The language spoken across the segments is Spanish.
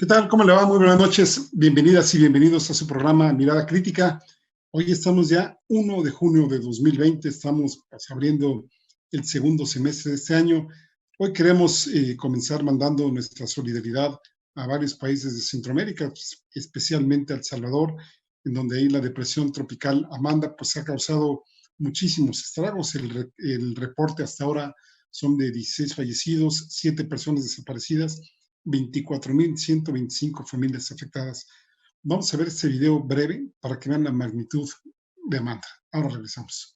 ¿Qué tal? ¿Cómo le va? Muy buenas noches. Bienvenidas y bienvenidos a su programa Mirada Crítica. Hoy estamos ya 1 de junio de 2020. Estamos abriendo el segundo semestre de este año. Hoy queremos comenzar mandando nuestra solidaridad a varios países de Centroamérica, especialmente a El Salvador, en donde ahí la depresión tropical Amanda pues ha causado muchísimos estragos. El reporte hasta ahora son de 16 fallecidos, 7 personas desaparecidas, 24,125 familias afectadas. Vamos a ver este video breve para que vean la magnitud de Amanda. Ahora regresamos.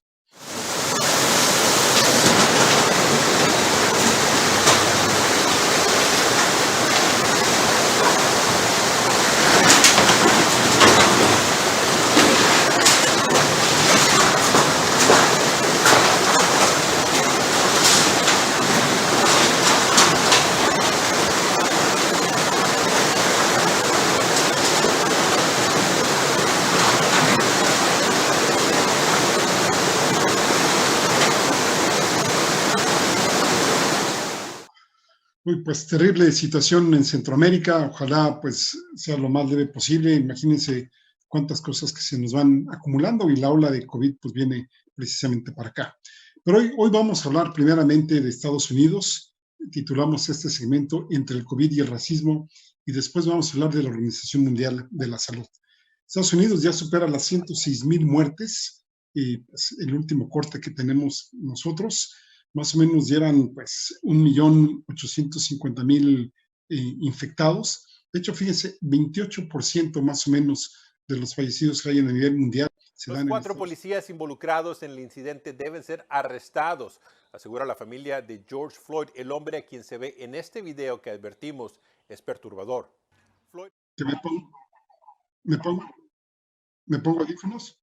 Uy, pues terrible situación en Centroamérica. Ojalá pues sea lo más leve posible. Imagínense cuántas cosas que se nos van acumulando y la ola de COVID pues viene precisamente para acá. Pero hoy vamos a hablar primeramente de Estados Unidos. Titulamos este segmento Entre el COVID y el racismo, y después vamos a hablar de la Organización Mundial de la Salud. Estados Unidos ya supera las 106,000 muertes, y pues, el último corte que tenemos nosotros más o menos llevan pues 1,850,000 infectados. De hecho, fíjense, 28% más o menos de los fallecidos que hay a nivel mundial se Los dan en 4 policías involucrados en el incidente deben ser arrestados, asegura la familia de George Floyd, el hombre a quien se ve en este video que advertimos es perturbador. Floyd. ¿Me pongo audífonos?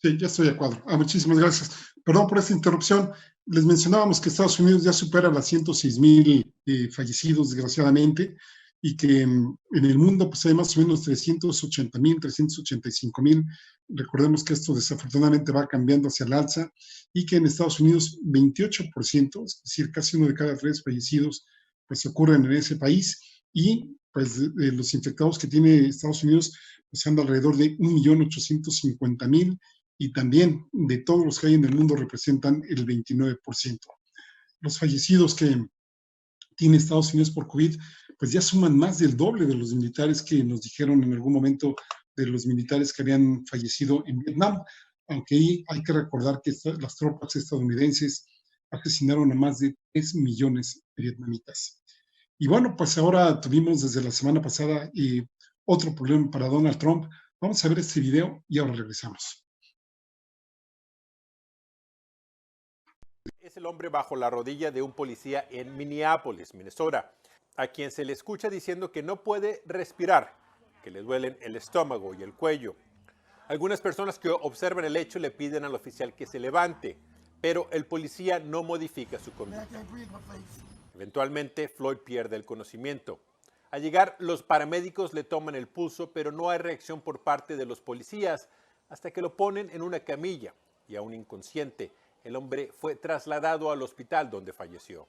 Sí, ya estoy a cuadro. Muchísimas gracias. Perdón por esta interrupción. Les mencionábamos que Estados Unidos ya supera las 106,000 fallecidos, desgraciadamente, y que en el mundo pues, hay más o menos 380,000, 385,000. Recordemos que esto desafortunadamente va cambiando hacia el alza, y que en Estados Unidos 28%, es decir, casi 1 de cada 3 fallecidos, pues ocurren en ese país, y pues los infectados que tiene Estados Unidos pues anda alrededor de 1,850,000, y también de todos los que hay en el mundo representan el 29%. Los fallecidos que tiene Estados Unidos por COVID, pues ya suman más del doble de los militares que nos dijeron en algún momento de los militares que habían fallecido en Vietnam, aunque ahí hay que recordar que las tropas estadounidenses asesinaron a más de 3 millones de vietnamitas. Y bueno, pues ahora tuvimos desde la semana pasada otro problema para Donald Trump. Vamos a ver este video y ahora regresamos. Es el hombre bajo la rodilla de un policía en Minneapolis, Minnesota, a quien se le escucha diciendo que no puede respirar, que le duelen el estómago y el cuello. Algunas personas que observan el hecho le piden al oficial que se levante, pero el policía no modifica su conducta. Eventualmente, Floyd pierde el conocimiento. Al llegar, los paramédicos le toman el pulso, pero no hay reacción por parte de los policías hasta que lo ponen en una camilla y aún inconsciente. El hombre fue trasladado al hospital donde falleció.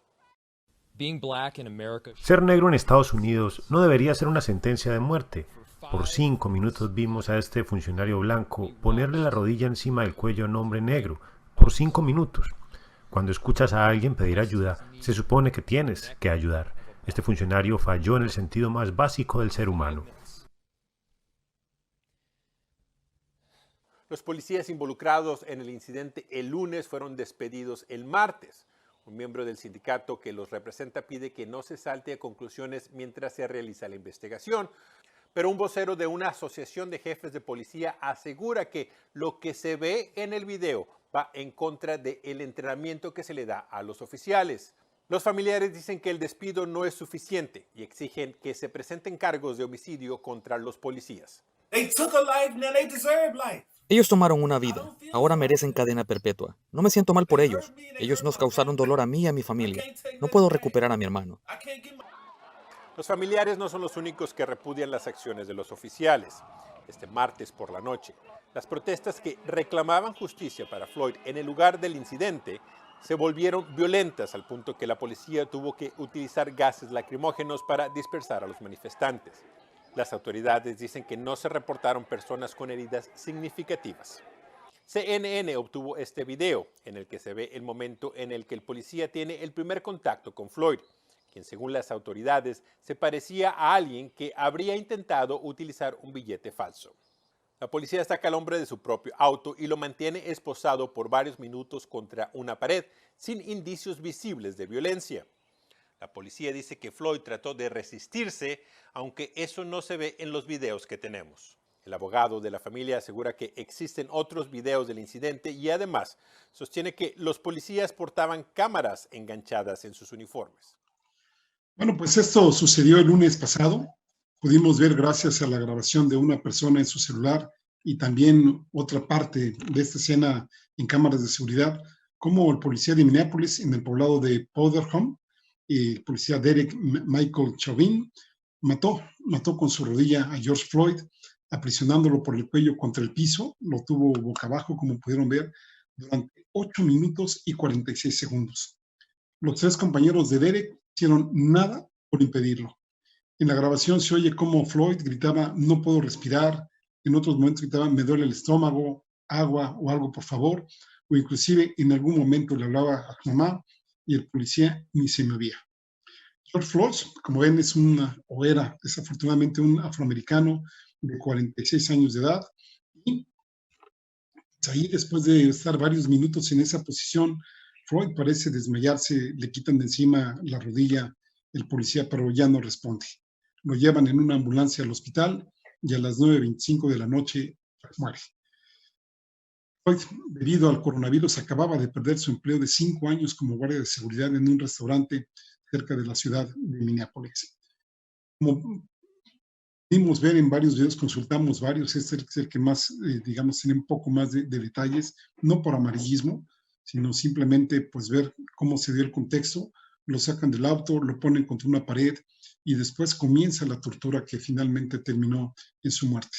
Ser negro en Estados Unidos no debería ser una sentencia de muerte. Por 5 minutos vimos a este funcionario blanco ponerle la rodilla encima del cuello a un hombre negro. Por 5 minutos. Cuando escuchas a alguien pedir ayuda, se supone que tienes que ayudar. Este funcionario falló en el sentido más básico del ser humano. Los policías involucrados en el incidente el lunes fueron despedidos el martes. Un miembro del sindicato que los representa pide que no se salte a conclusiones mientras se realiza la investigación. Pero un vocero de una asociación de jefes de policía asegura que lo que se ve en el video va en contra del entrenamiento que se le da a los oficiales. Los familiares dicen que el despido no es suficiente y exigen que se presenten cargos de homicidio contra los policías. Ellos tomaron una vida, ahora merecen cadena perpetua. No me siento mal por ellos. Ellos nos causaron dolor a mí y a mi familia. No puedo recuperar a mi hermano. Los familiares no son los únicos que repudian las acciones de los oficiales. Este martes por la noche, las protestas que reclamaban justicia para Floyd en el lugar del incidente se volvieron violentas al punto que la policía tuvo que utilizar gases lacrimógenos para dispersar a los manifestantes. Las autoridades dicen que no se reportaron personas con heridas significativas. CNN obtuvo este video en el que se ve el momento en el que el policía tiene el primer contacto con Floyd, quien según las autoridades se parecía a alguien que habría intentado utilizar un billete falso. La policía saca al hombre de su propio auto y lo mantiene esposado por varios minutos contra una pared, sin indicios visibles de violencia. La policía dice que Floyd trató de resistirse, aunque eso no se ve en los videos que tenemos. El abogado de la familia asegura que existen otros videos del incidente y además sostiene que los policías portaban cámaras enganchadas en sus uniformes. Bueno, pues esto sucedió el lunes pasado. Pudimos ver, gracias a la grabación de una persona en su celular y también otra parte de esta escena en cámaras de seguridad, cómo el policía de Minneapolis, en el poblado de Powder Home, el policía Derek Michael Chauvin, mató con su rodilla a George Floyd, aprisionándolo por el cuello contra el piso. Lo tuvo boca abajo, como pudieron ver, durante 8 minutos y 46 segundos. Los 3 compañeros de Derek hicieron nada por impedirlo. En la grabación se oye cómo Floyd gritaba, no puedo respirar. En otros momentos gritaba, me duele el estómago, agua o algo por favor. O inclusive en algún momento le hablaba a su mamá y el policía ni se movía. George Floyd, como ven, era desafortunadamente un afroamericano de 46 años de edad. Y ahí, después de estar varios minutos en esa posición, Floyd parece desmayarse, le quitan de encima la rodilla el policía, pero ya no responde. Lo llevan en una ambulancia al hospital y a las 9:25 de la noche muere. Floyd, debido al coronavirus, acababa de perder su empleo de 5 años como guardia de seguridad en un restaurante cerca de la ciudad de Minneapolis. Como pudimos ver en varios videos, consultamos varios, este es el que más, digamos, tiene un poco más de detalles, no por amarillismo, sino simplemente pues ver cómo se dio el contexto. Lo sacan del auto, lo ponen contra una pared y después comienza la tortura que finalmente terminó en su muerte.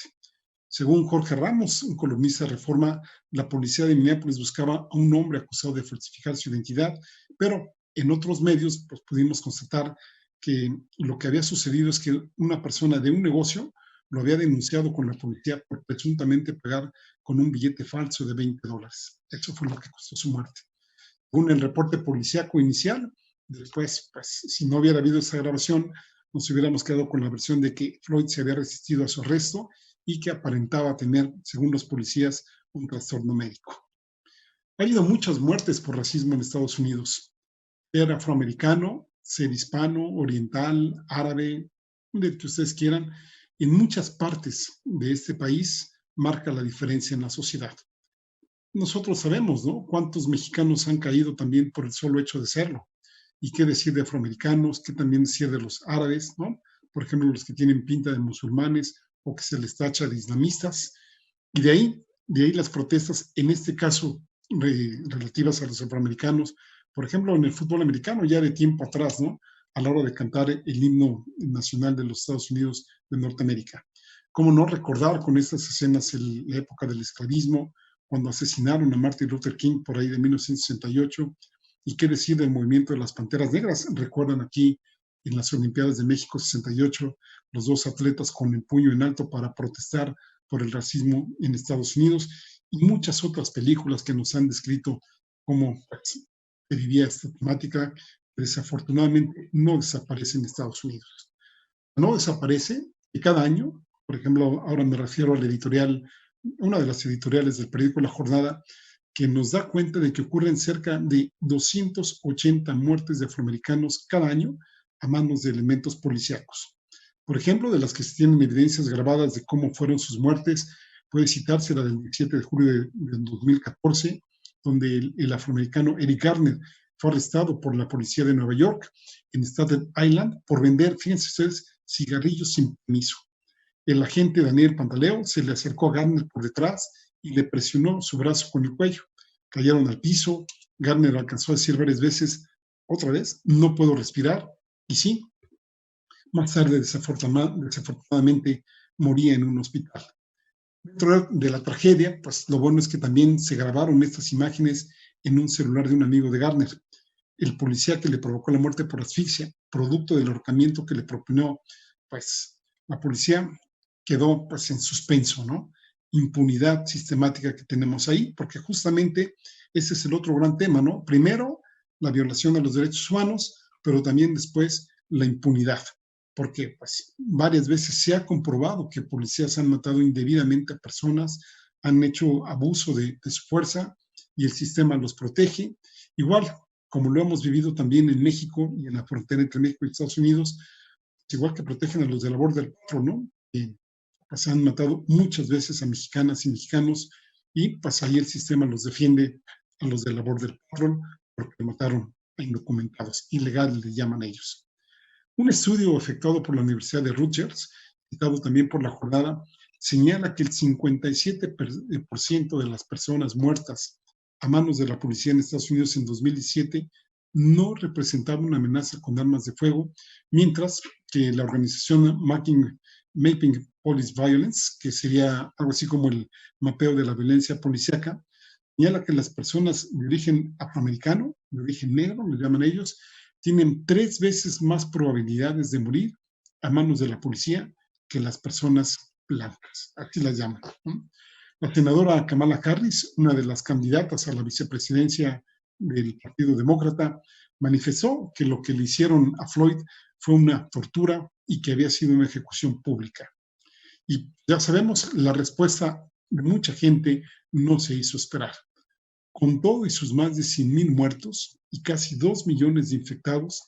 Según Jorge Ramos, un columnista de Reforma, la policía de Minneapolis buscaba a un hombre acusado de falsificar su identidad, pero en otros medios pues, pudimos constatar que lo que había sucedido es que una persona de un negocio lo había denunciado con la policía por presuntamente pagar con un billete falso de $20. Eso fue lo que costó su muerte. Según el reporte policíaco inicial, después, pues, si no hubiera habido esa grabación, nos hubiéramos quedado con la versión de que Floyd se había resistido a su arresto y que aparentaba tener, según los policías, un trastorno médico. Ha habido muchas muertes por racismo en Estados Unidos. Ser afroamericano, ser hispano, oriental, árabe, de que ustedes quieran, en muchas partes de este país marca la diferencia en la sociedad. Nosotros sabemos, ¿no?, cuántos mexicanos han caído también por el solo hecho de serlo. Y qué decir de afroamericanos, qué también decir de los árabes, ¿no? Por ejemplo, los que tienen pinta de musulmanes o que se les tacha de islamistas. Y de ahí las protestas, en este caso, relativas a los afroamericanos, por ejemplo, en el fútbol americano, ya de tiempo atrás, ¿no?, a la hora de cantar el himno nacional de los Estados Unidos de Norteamérica. ¿Cómo no recordar con estas escenas la época del esclavismo, cuando asesinaron a Martin Luther King por ahí de 1968? ¿Y qué decir del movimiento de las Panteras Negras? Recuerdan aquí en las Olimpiadas de México 68, los 2 atletas con el puño en alto para protestar por el racismo en Estados Unidos, y muchas otras películas que nos han descrito cómo se vivía esta temática, que desafortunadamente no desaparece en Estados Unidos. No desaparece, y cada año, por ejemplo, ahora me refiero a la editorial, una de las editoriales del periódico La Jornada, que nos da cuenta de que ocurren cerca de 280 muertes de afroamericanos cada año a manos de elementos policíacos. Por ejemplo, de las que se tienen evidencias grabadas de cómo fueron sus muertes, puede citarse la del 17 de julio de 2014, donde el afroamericano Eric Garner fue arrestado por la policía de Nueva York en Staten Island por vender, fíjense ustedes, cigarrillos sin permiso. El agente Daniel Pantaleo se le acercó a Garner por detrás y le presionó su brazo con el cuello. Cayeron al piso. Garner alcanzó a decir varias veces, otra vez, no puedo respirar. Y sí, más tarde, desafortunadamente, moría en un hospital. Dentro de la tragedia, pues lo bueno es que también se grabaron estas imágenes en un celular de un amigo de Garner. El policía que le provocó la muerte por asfixia, producto del ahorcamiento que le propinó, pues la policía quedó pues en suspenso, ¿no? Impunidad sistemática que tenemos ahí, porque justamente ese es el otro gran tema, ¿no? Primero, la violación de los derechos humanos, pero también después la impunidad, porque pues varias veces se ha comprobado que policías han matado indebidamente a personas, han hecho abuso de su fuerza y el sistema los protege. Igual, como lo hemos vivido también en México y en la frontera entre México y Estados Unidos, igual que protegen a los de la Border Patrol, ¿no? Pues han matado muchas veces a mexicanas y mexicanos y pues ahí el sistema los defiende a los de la Border Patrol porque mataron a indocumentados, ilegales le llaman ellos. Un estudio efectuado por la Universidad de Rutgers, citado también por la jornada, señala que el 57% de las personas muertas a manos de la policía en Estados Unidos en 2017 no representaba una amenaza con armas de fuego, mientras que la organización Mapping Police Violence, que sería algo así como el mapeo de la violencia policíaca, señala que las personas de origen afroamericano, de origen negro, lo llaman ellos, tienen 3 veces más probabilidades de morir a manos de la policía que las personas blancas, así las llaman, ¿no? La senadora Kamala Harris, una de las candidatas a la vicepresidencia del Partido Demócrata, manifestó que lo que le hicieron a Floyd fue una tortura y que había sido una ejecución pública. Y ya sabemos, la respuesta de mucha gente no se hizo esperar. Con todo y sus más de 100,000 muertos y casi 2 millones de infectados,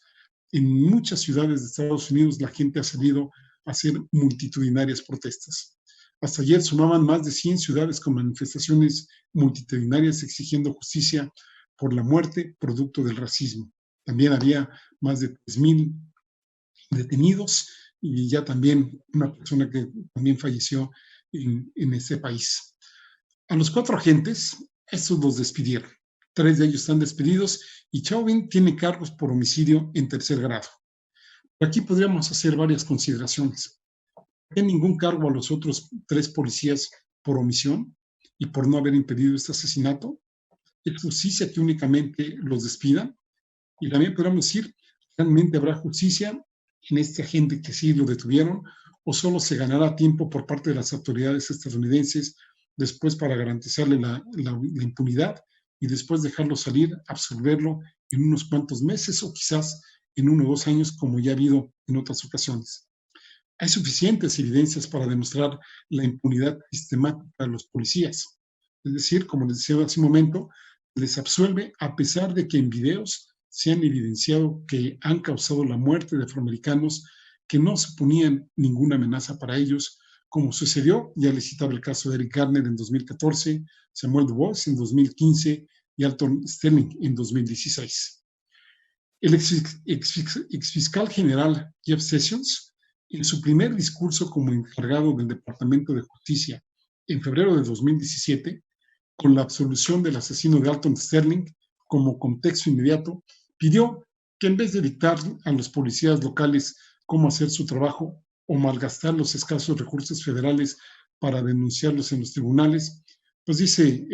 en muchas ciudades de Estados Unidos la gente ha salido a hacer multitudinarias protestas. Hasta ayer sumaban más de 100 ciudades con manifestaciones multitudinarias exigiendo justicia por la muerte producto del racismo. También había más de 3,000 detenidos y ya también una persona que también falleció en este país. A los 4 agentes, estos los despidieron. 3 de ellos están despedidos y Chauvin tiene cargos por homicidio en 3er grado. Aquí podríamos hacer varias consideraciones. No hay ningún cargo a los otros 3 policías por omisión y por no haber impedido este asesinato. Es justicia que únicamente los despidan. Y también podríamos decir, ¿realmente habrá justicia en este agente que sí lo detuvieron o solo se ganará tiempo por parte de las autoridades estadounidenses después para garantizarle la impunidad y después dejarlo salir, absorberlo en unos cuantos meses o quizás en 1 o 2 años como ya ha habido en otras ocasiones? Hay suficientes evidencias para demostrar la impunidad sistemática de los policías. Es decir, como les decía hace un momento, les absuelve a pesar de que en videos se han evidenciado que han causado la muerte de afroamericanos que no suponían ninguna amenaza para ellos, como sucedió, ya les citaba el caso de Eric Garner en 2014, Samuel DuBois en 2015 y Alton Sterling en 2016. El exfiscal general Jeff Sessions, en su primer discurso como encargado del Departamento de Justicia en febrero de 2017, con la absolución del asesino de Alton Sterling como contexto inmediato, pidió que en vez de dictar a los policías locales cómo hacer su trabajo o malgastar los escasos recursos federales para denunciarlos en los tribunales, pues dice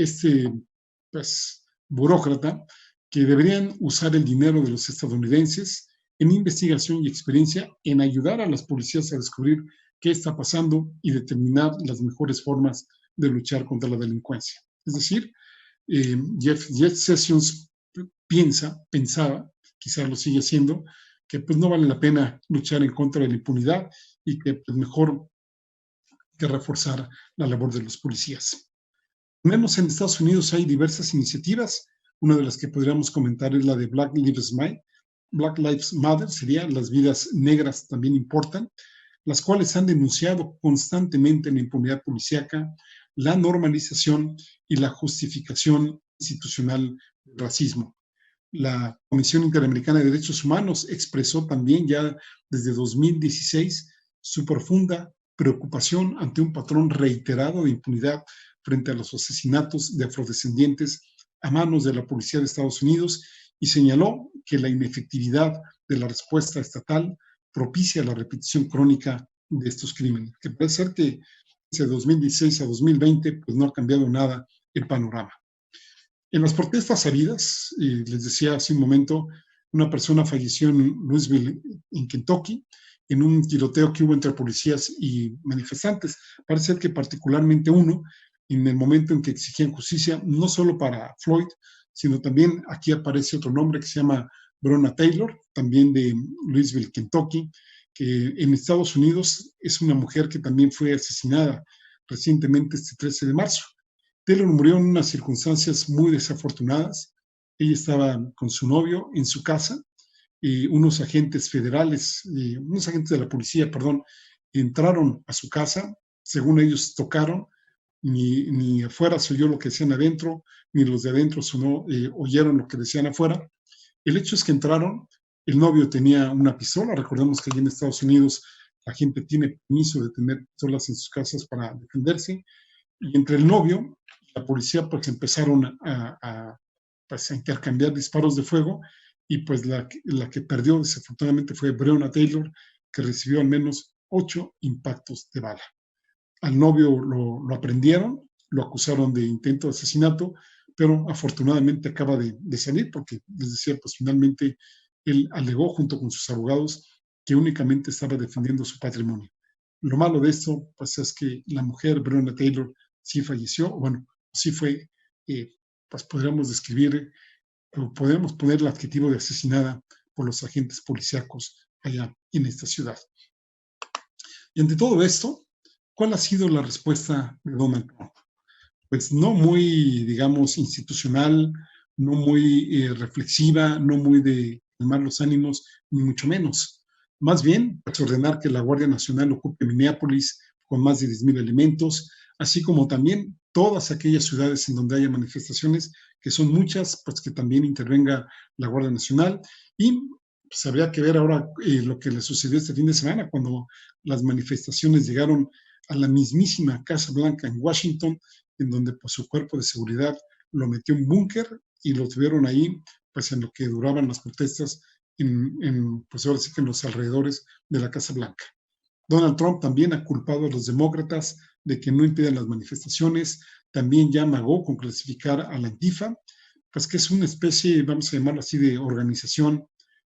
pues, burócrata que deberían usar el dinero de los estadounidenses en investigación y experiencia en ayudar a las policías a descubrir qué está pasando y determinar las mejores formas de luchar contra la delincuencia. Es decir, Jeff Sessions pensaba, quizás lo sigue haciendo, que pues no vale la pena luchar en contra de la impunidad y que pues, mejor que reforzar la labor de los policías. Al menos en Estados Unidos hay diversas iniciativas. Una de las que podríamos comentar es la de Black Lives Matter, sería las vidas negras también importan, las cuales han denunciado constantemente la impunidad policíaca, la normalización y la justificación institucional del racismo. La Comisión Interamericana de Derechos Humanos expresó también ya desde 2016 su profunda preocupación ante un patrón reiterado de impunidad frente a los asesinatos de afrodescendientes a manos de la Policía de Estados Unidos y señaló que la inefectividad de la respuesta estatal propicia la repetición crónica de estos crímenes, que puede ser que desde 2016 a 2020 pues no ha cambiado nada el panorama. En las protestas habidas, les decía hace un momento, una persona falleció en Louisville, en Kentucky, en un tiroteo que hubo entre policías y manifestantes. Parece ser que particularmente uno, en el momento en que exigían justicia, no solo para Floyd, sino también aquí aparece otro nombre que se llama Breonna Taylor, también de Louisville, Kentucky, que en Estados Unidos es una mujer que también fue asesinada recientemente este 13 de marzo. Taylor murió en unas circunstancias muy desafortunadas. Ella estaba con su novio en su casa y unos agentes federales, unos agentes de la policía, perdón, entraron a su casa. Según ellos tocaron, ni afuera se oyó lo que decían adentro, ni los de adentro oyeron lo que decían afuera. El hecho es que entraron, el novio tenía una pistola. Recordemos que allí en Estados Unidos la gente tiene permiso de tener pistolas en sus casas para defenderse. Y entre el novio y la policía pues empezaron pues, a intercambiar disparos de fuego, y pues la que perdió desafortunadamente fue Breonna Taylor, que recibió al menos 8 impactos de bala. Al novio lo aprendieron, lo acusaron de intento de asesinato, pero afortunadamente acaba de salir porque, les decía, pues finalmente él alegó junto con sus abogados que únicamente estaba defendiendo su patrimonio. Lo malo de esto pues es que la mujer, Breonna Taylor, sí falleció, bueno, sí fue, pues podríamos describir, o podríamos poner el adjetivo de asesinada por los agentes policíacos allá en esta ciudad. Y ante todo esto, ¿cuál ha sido la respuesta de Donald Trump? Pues no muy, digamos, institucional, no muy reflexiva, no muy de calmar los ánimos, ni mucho menos. Más bien, pues ordenar que la Guardia Nacional ocupe Minneapolis con más de 10,000 elementos, así como también todas aquellas ciudades en donde haya manifestaciones, que son muchas, pues que también intervenga la Guardia Nacional. Y pues habría que ver ahora lo que le sucedió este fin de semana, cuando las manifestaciones llegaron a la mismísima Casa Blanca en Washington, en donde pues su cuerpo de seguridad lo metió en un búnker y lo tuvieron ahí pues en lo que duraban las protestas pues ahora sí que en los alrededores de la Casa Blanca. Donald Trump también ha culpado a los demócratas de que no impiden las manifestaciones, también ya amagó con clasificar a la Antifa, pues que es una especie, vamos a llamarlo así, de organización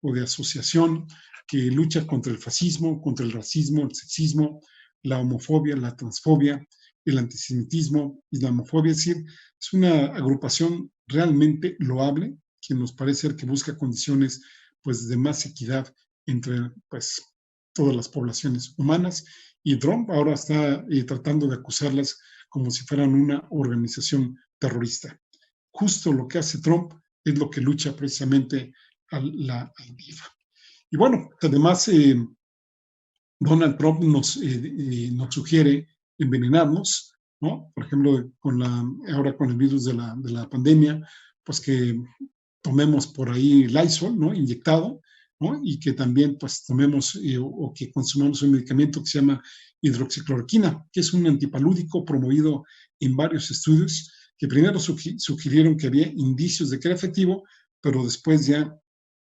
o de asociación que lucha contra el fascismo, contra el racismo, el sexismo, la homofobia, la transfobia, el antisemitismo, islamofobia. Es decir, es una agrupación realmente loable que nos parece ser que busca condiciones pues de más equidad entre pues todas las poblaciones humanas, y Trump ahora está tratando de acusarlas como si fueran una organización terrorista. Justo lo que hace Trump es lo que lucha precisamente a la Antifa. Y bueno, además Donald Trump nos sugiere envenenarnos, ¿no? Por ejemplo, ahora con el virus de la pandemia, pues que tomemos por ahí Lysol, ¿no? Inyectado, ¿no? Y que también pues tomemos o que consumamos un medicamento que se llama hidroxicloroquina, que es un antipalúdico promovido en varios estudios, que primero sugirieron que había indicios de que era efectivo, pero después ya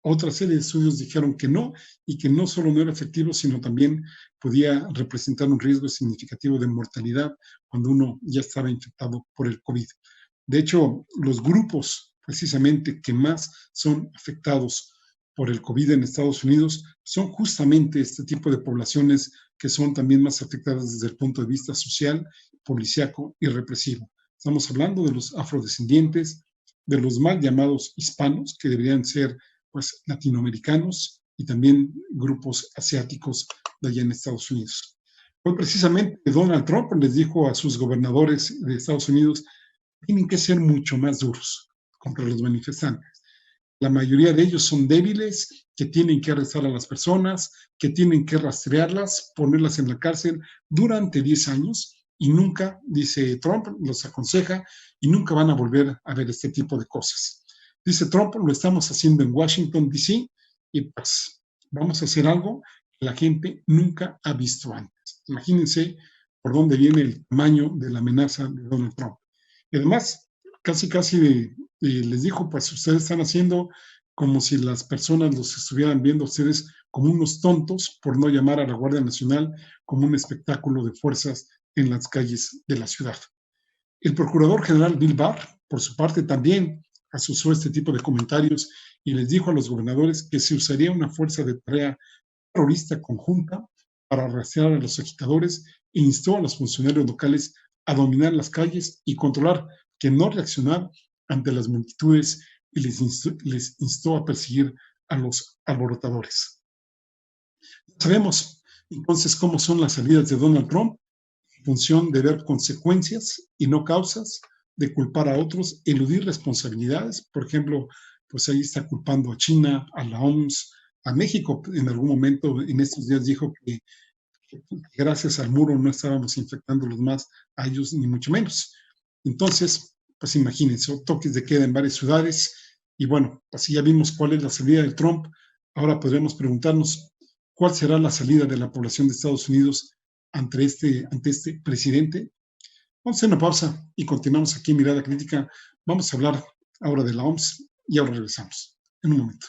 otra serie de estudios dijeron que no, y que no solo no era efectivo, sino también podía representar un riesgo significativo de mortalidad cuando uno ya estaba infectado por el COVID. De hecho, los grupos precisamente que más son afectados por el COVID en Estados Unidos son justamente este tipo de poblaciones que son también más afectadas desde el punto de vista social, policíaco y represivo. Estamos hablando de los afrodescendientes, de los mal llamados hispanos, que deberían ser pues latinoamericanos, y también grupos asiáticos de allá en Estados Unidos. Hoy precisamente Donald Trump les dijo a sus gobernadores de Estados Unidos: tienen que ser mucho más duros contra los manifestantes. La mayoría de ellos son débiles, que tienen que arrestar a las personas, que tienen que rastrearlas, ponerlas en la cárcel durante 10 años, y nunca, dice Trump, los aconseja, y nunca van a volver a ver este tipo de cosas. Dice Trump: lo estamos haciendo en Washington, D.C., y pues vamos a hacer algo que la gente nunca ha visto antes. Imagínense por dónde viene el tamaño de la amenaza de Donald Trump. Y además, casi les dijo: pues ustedes están haciendo como si las personas los estuvieran viendo a ustedes como unos tontos por no llamar a la Guardia Nacional como un espectáculo de fuerzas en las calles de la ciudad. El procurador general Bill Barr, por su parte, también asoció este tipo de comentarios y les dijo a los gobernadores que se usaría una fuerza de tarea terrorista conjunta para rastrear a los agitadores e instó a los funcionarios locales a dominar las calles y controlar, que no reaccionar ante las multitudes, y les instó a perseguir a los alborotadores. Sabemos entonces cómo son las salidas de Donald Trump, en función de ver consecuencias y no causas, de culpar a otros, eludir responsabilidades. Por ejemplo, pues ahí está culpando a China, a la OMS, a México. En algún momento en estos días dijo que gracias al muro no estábamos infectándolos más a ellos, ni mucho menos. Entonces, pues imagínense, toques de queda en varias ciudades, y bueno, pues ya vimos cuál es la salida de Trump. Ahora podríamos preguntarnos cuál será la salida de la población de Estados Unidos ante este presidente. Vamos a hacer una pausa y continuamos aquí en Mirada Crítica. Vamos a hablar ahora de la OMS y ahora regresamos en un momento.